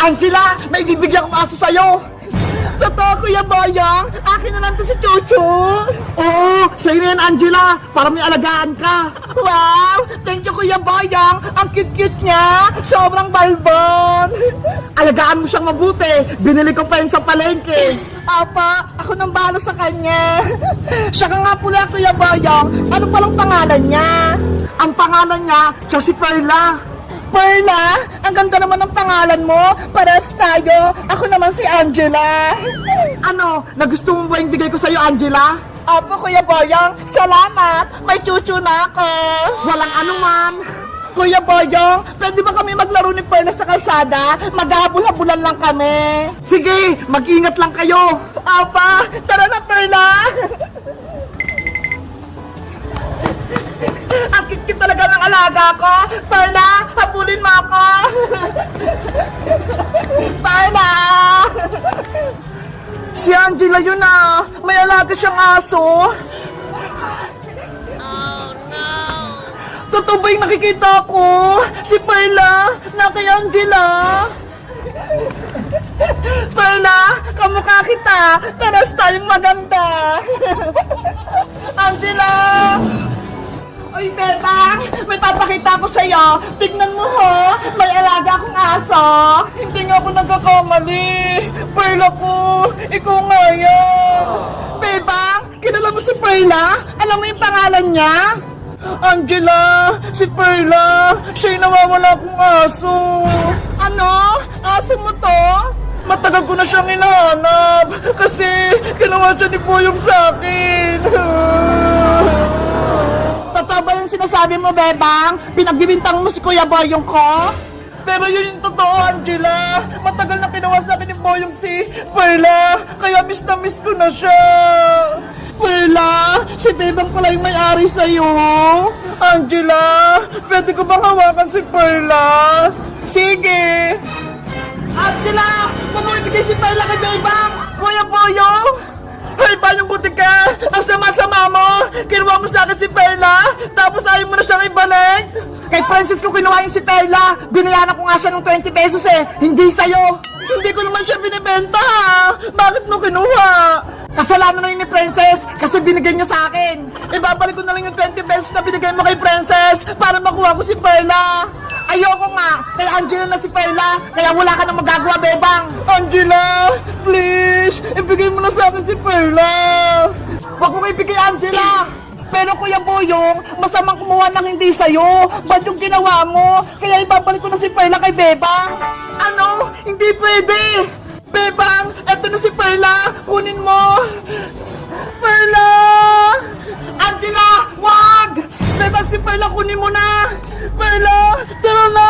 Angela, may bibigyan kong aso sa'yo. Totoo, Kuya Boyong. Akin na lang to si Chuchu. Oo, sa'yo na yan, Angela. Para may alagaan ka. Wow! Thank you, Kuya Boyong. Ang cute-cute niya. Sobrang balbon. Alagaan mo siyang mabuti. Binili ko pa yun sa palengke. Apa, ako nang bahala sa kanya. Siya ka nga pula, Kuya Boyong. Ano palang pangalan niya? Ang pangalan niya, siya si Perla. Perla, ang ganda naman ng pangalan mo. Pares tayo. Ako naman si Angela. Ano, nagustuhan mo ba yung bigay ko sa'yo, Angela? Opo, Kuya Boyong. Salamat. May chuchu na ako. Walang anuman. Kuya Boyong, pwede ba kami maglaro ni Perla sa kalsada? Maghahabol-habulan lang kami. Sige, mag-ingat lang kayo. Opa, tara na, Perla. Ang cute talaga ng alaga ko. Perla, habulin mo ako. Perla! Si Angela yun ah. May alaga siyang aso. Oh no! Totoo ba yung nakikita ko? Si Perla na kay Angela. Perla, kamukha kita. Paras tayong maganda. Angela! Uy, Bebang! May papakita ko sa'yo! Tignan mo ho! May alaga akong aso! Hindi nga ako nagkakamali! Perla ko! Ikaw nga yan! Bebang! Kilala mo si Perla? Alam mo yung pangalan niya? Angela! Si Perla! Siya yung nawawala akong aso! Ano? Aso mo to? Matagal ko na siyang hinahanap! Kasi ginawa siya ni Boyong sa akin! Totoo ba yung sinasabi mo, Bebang? Pinagbibintang mo si Kuya Boyong ko? Pero yun yung totoo, Angela. Matagal na pinawa sa akin ni Boyong si Perla. Kaya miss na miss ko na siya. Perla, si Bebang pala yung may-ari sa'yo. Angela, pwede ko bang hawakan si Perla? Sige. Angela, bumibigay si Perla kay Bebang. Kuya Boyong. Hey, paano buti ka? Ang sama-sama mo! Kinuha mo sa akin si Perla, tapos ayaw mo na siyang ibalik! Kay Princess ko kinuha yung si Perla! Binayaran ko nga siya ng 20 pesos eh! Hindi sa'yo! Hindi ko naman siya binibenta ha! Bakit mo kinuha? Kasalanan na yun ni Princess kasi binigay niya sa akin! Ibabalik ko na lang yung 20 pesos na binigay mo kay Princess para makuha ko si Perla! Ayoko nga, kay Angela na si Perla, kaya wala ka nang magagawa, Bebang. Angela, please, ibigay mo na sa akin si Perla. Huwag mo ibigay, Angela. Pero Kuya Boyong, masamang kumuha ng hindi sa'yo. Ba't yung ginawa mo? Kaya ibabalik ko na si Perla kay Bebang. Ano? Hindi pwede. Bebang, eto na si Perla. Kunin mo. Perla! Angela, wag! Bebang, si Perla, kunin mo na. Perla, tara na!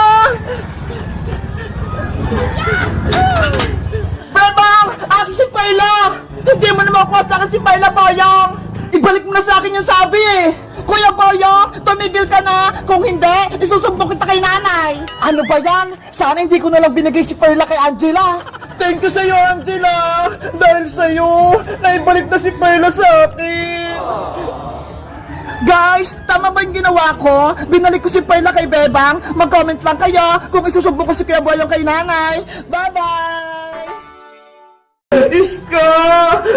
Bebang, akin si Perla! Hindi mo na makuha sa akin si Perla, Boyong! Ibalik mo na sa akin yung sabi eh! Kuya Boyong, tumigil ka na! Kung hindi, isusumbong kita kay nanay! Ano ba yan? Sana hindi ko na lang binigay si Perla kay Angela! Thank you sa'yo, Angela! Dahil sa'yo, naibalik na si Perla sa akin! Guys, tama ba yung ginawa ko? Binalik ko si Perla kay Bebang. Mag-comment lang kayo kung isusumbong ko si Kuya Boyong kay nanay. Bye-bye! Iska!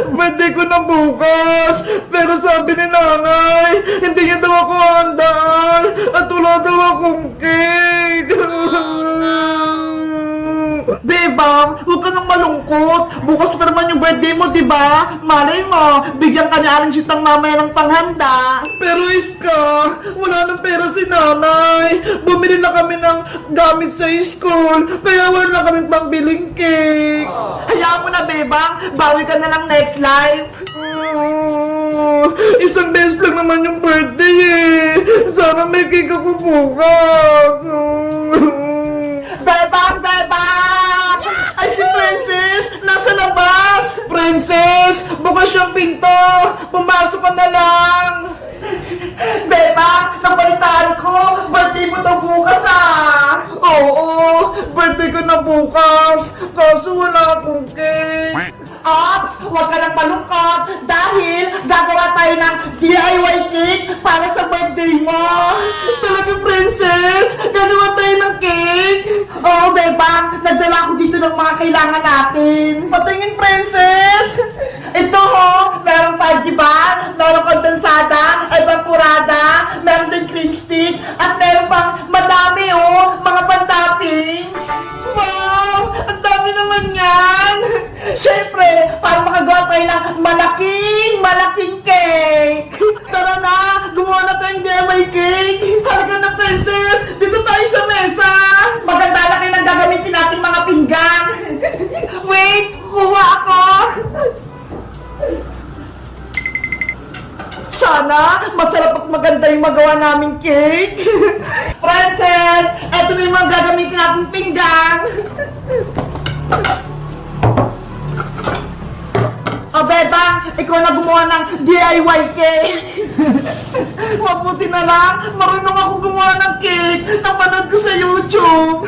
Pwede ko na bukas! Pero sabi ni nanay, hindi niya daw ako handaan at wala daw akong cake! Bebang, huwag ka nang malungkot. Bukas pa naman yung birthday mo, diba? Malay mo, bigyan ka ni Aling Sitang mamaya ng panghanda. Pero Iska, wala nang pera si nanay. Bumili na kami ng gamit sa school, kaya wala na kaming pambiling cake. Hayaan mo na, Bebang. Bawi ka na lang next life. Isang beses lang naman yung birthday eh. Sana may cake ako bukas. Bebang! Bebang! Ay, si Princess! Nasa labas! Princess! Bukas yung pinto! Pumasok ka na lang! Bebang! Nabalitaan ko! Birthday mo to bukas ah! Oo! Birthday ko na bukas! Kaso wala akong cake! Ops! Huwag ka nang malungkot dahil gagawa tayo ng DIY cake para sa birthday mo! Talaga, princess? Gagawa tayo ng cake? Oo, bebang! Nagdala ako dito ng mga kailangan natin! Patingin, princess! Ito ho! Merong pagiban, merong kondensada, evaporada, meron din cream stick, at meron pang madami oh! Mga pantoppings! Wow! Ang dami naman yan! Siyempre, para makagawa tayo ng malaking cake! Tara na! Gumawa na tayong DIY cake! Halika na, princess! Dito tayo sa mesa! Maganda na kayo ng gagamitin natin mga pinggan! Wait! Kuha ako! Sana, masarap at maganda yung magawa naming cake! Princess! Eto na yung mga gagamitin natin pinggan! O, bebang, ikaw na gumawa ng DIY cake! Mabuti na lang, marunong ako gumawa ng cake! Napanood ko sa YouTube!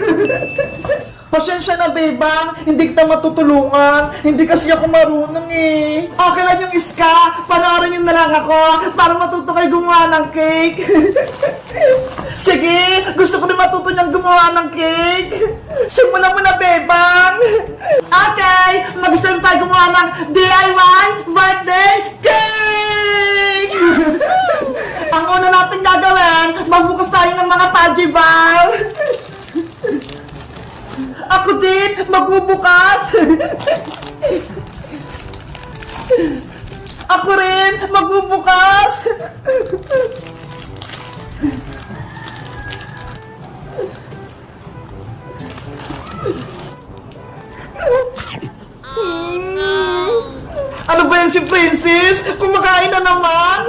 Pasensya na, bebang, hindi kita matutulungan. Hindi kasi ako marunong eh. Okay lang yung iska, panoorin nyo na lang ako para matuto kayo gumawa ng cake. Sige, gusto ko rin matuto niyang gumawa ng cake. Simulan mo na, bebang. Okay, mag-start tayo gumawa ng DIY birthday cake! Ang una natin gagawin, magbukas tayo ng mga Pudgy bar. Ako din, magbubukas! Ako rin, magbubukas! Ano ba yan si Princess? Kumakain na naman!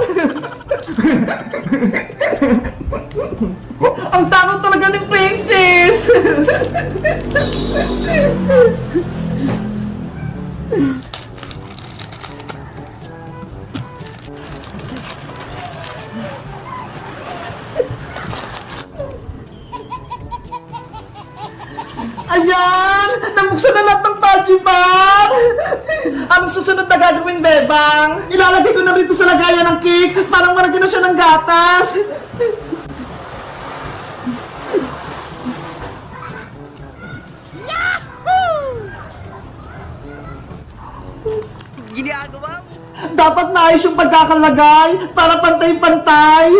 Ang takot talaga ni Princess! Ayan! Nabuksan na lahat ng Pudgy bar! Ang susunod na gagawin, bebang, ilalagay ko na rito sa lagayan ng cake para maragyan na siya ng gatas! Ginagawa mo? Dapat maayos yung pagkakalagay para pantay-pantay.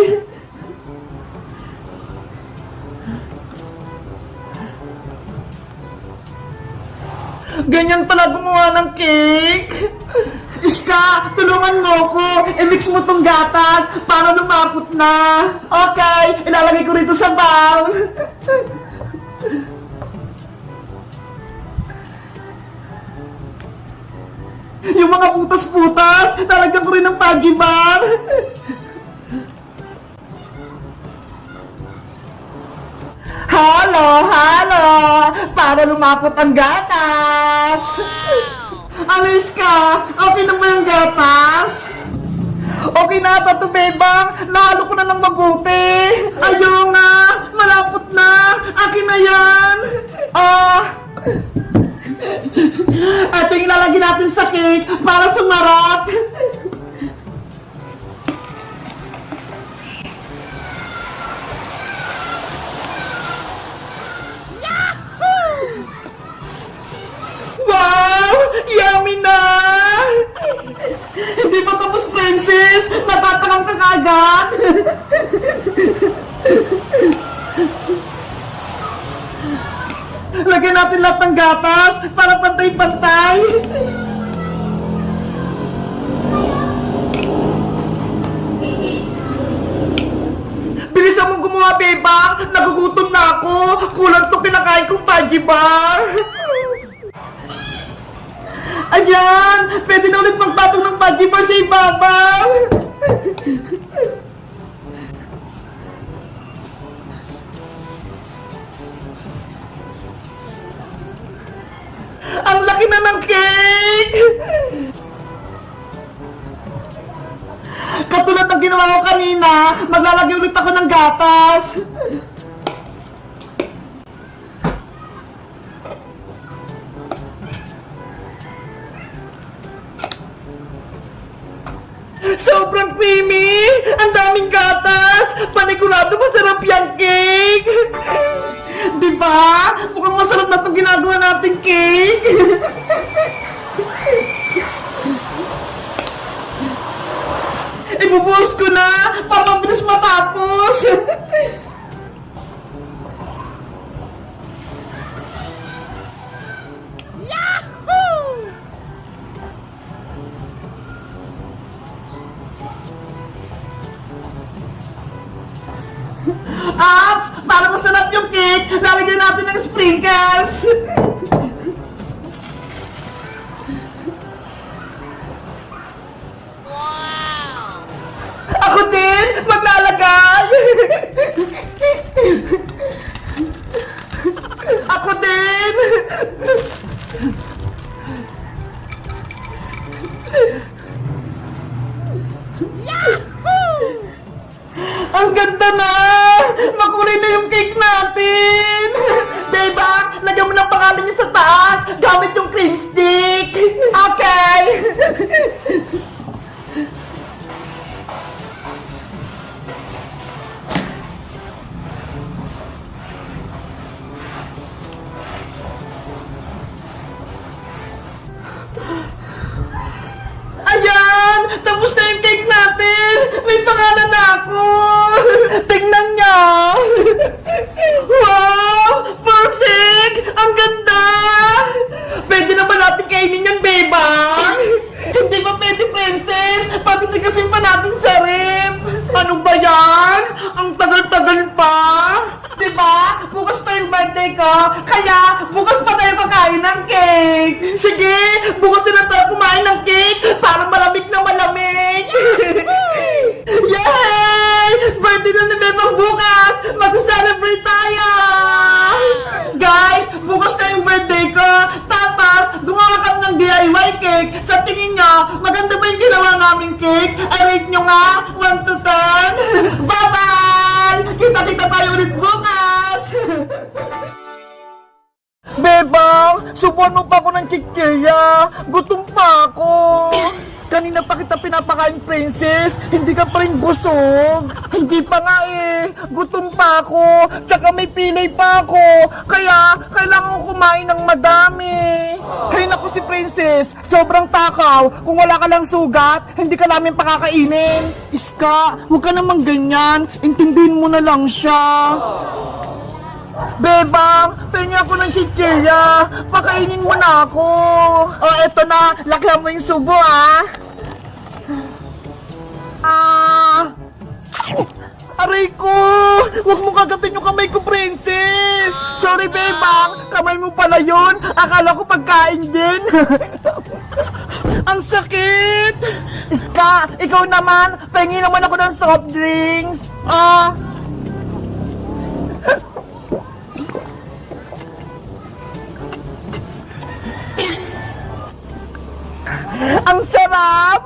Ganyan pala gumawa ng cake. Iska, tulungan mo ko. I-mix mo tong gatas para lumapot na. Okay, ilalagay ko rito sa bowl. Yung mga putas-putas, lalagyan ko rin ng Pudgy bar. Halo, para lumapot ang gatas. Alis ka, okay na ba yung gatas? Okay na ata to, bebang. Nahalo ko na ng mabuti. Ayaw nga, malapot na. Akin na yan. Ito yung lalagyan natin sa cake para sumarap. Wow! Yummy na! Hindi pa tapos, princess! Natatakam ka agad! Lagyan natin lahat ng gatas para pantay-pantay! Bilisan mong gumawa, bebang! Nagugutom na ako! Kulang to kinakain kong Pudgy bar! Ayan! Pwede na ulit magpatong ng Pudgy bar sa ibabaw! Ang laki na ng cake! Katulad ng ginawa ko kanina, maglalagay ulit ako ng gatas! Sigurado masarap yung cake! Diba? Mukhang masarap na itong ginagawa nating cake! Ibubuhos ko na para mabilis matapos! Apps! Para masarap yung cake, lalagyan natin ng sprinkles! Ako din! Maglalagay! Ako din! Ang ganda na! Makulay na yung cake natin! Diba? Lagyan mo ng pangalan niya sa taas gamit yung cream stick! Okay! Ayan! Tapos na yung cake natin! May pangalan na ako! Tingnan niya! Wow! Perfect! Ang ganda! Pwede na ba natin kainin yan, bebang? Hindi ba pwede, princess? Patitigasin pa natin sa rib! Ano ba yan? Ang tagal-tagal pa! Diba? Bukas pa yung birthday ko, kaya bukas pa tayo kakain ng cake! Sige! Bukas na tayo kumain ng cake para malamig na malamig! Yay! Birthday na ni Bebang bukas! Magsa-celebrate tayo! Guys, bukas na yung birthday ko! Tapos, gumawa kami ng DIY cake! Sa tingin nyo, maganda ba yung ginawa naming cake? I-rate nyo nga, 1 to 10! Bye-bye! Kita-kita tayo ulit bukas! Bebang, subuan mo pa ako ng chichirya. Gutom pa ako. Kanina pa kita pinapakain, princess. Hindi ka pa rin busog. Hindi pa nga eh. Gutom pa ako. Tsaka may pilay pa ako. Kaya, kailangan ko kumain ng madami. Hay naku si princess. Sobrang takaw. Kung wala ka lang sugat, hindi ka namin pakakainin. Iska, huwag ka namang ganyan. Intindihin mo na lang siya. Bebang, pengi ako ng chichirya. Pakainin mo na ako. O, eto na. Lakihan mo yung subo, ah. Aray ko! Huwag mo kagatin yung kamay ko, princess! Sorry, Bebang. Kamay mo pala yun. Akala ko pagkain din. Ang sakit! Iska, ikaw naman. Pengi naman ako ng soft drink. Ang sarap!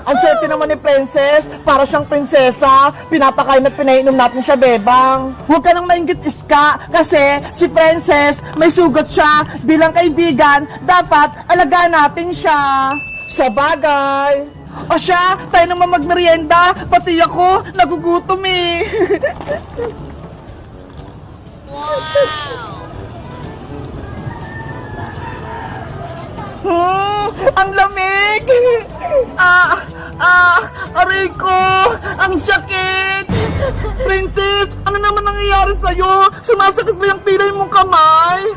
Ang swerte naman ni Princess. Para siyang prinsesa. Pinapakain at pinainom natin siya, Bebang. Huwag ka nang maingit, Iska. Kasi si Princess, may sugat siya. Bilang kaibigan, dapat alagaan natin siya. Sa bagay. O siya, tayo naman magmerienda. Pati ako, nagugutom eh. Ang lamig! Aray ko! Ang sakit! Princess, ano naman nangyayari sa'yo? Sumasakit ba yung pilay mong kamay?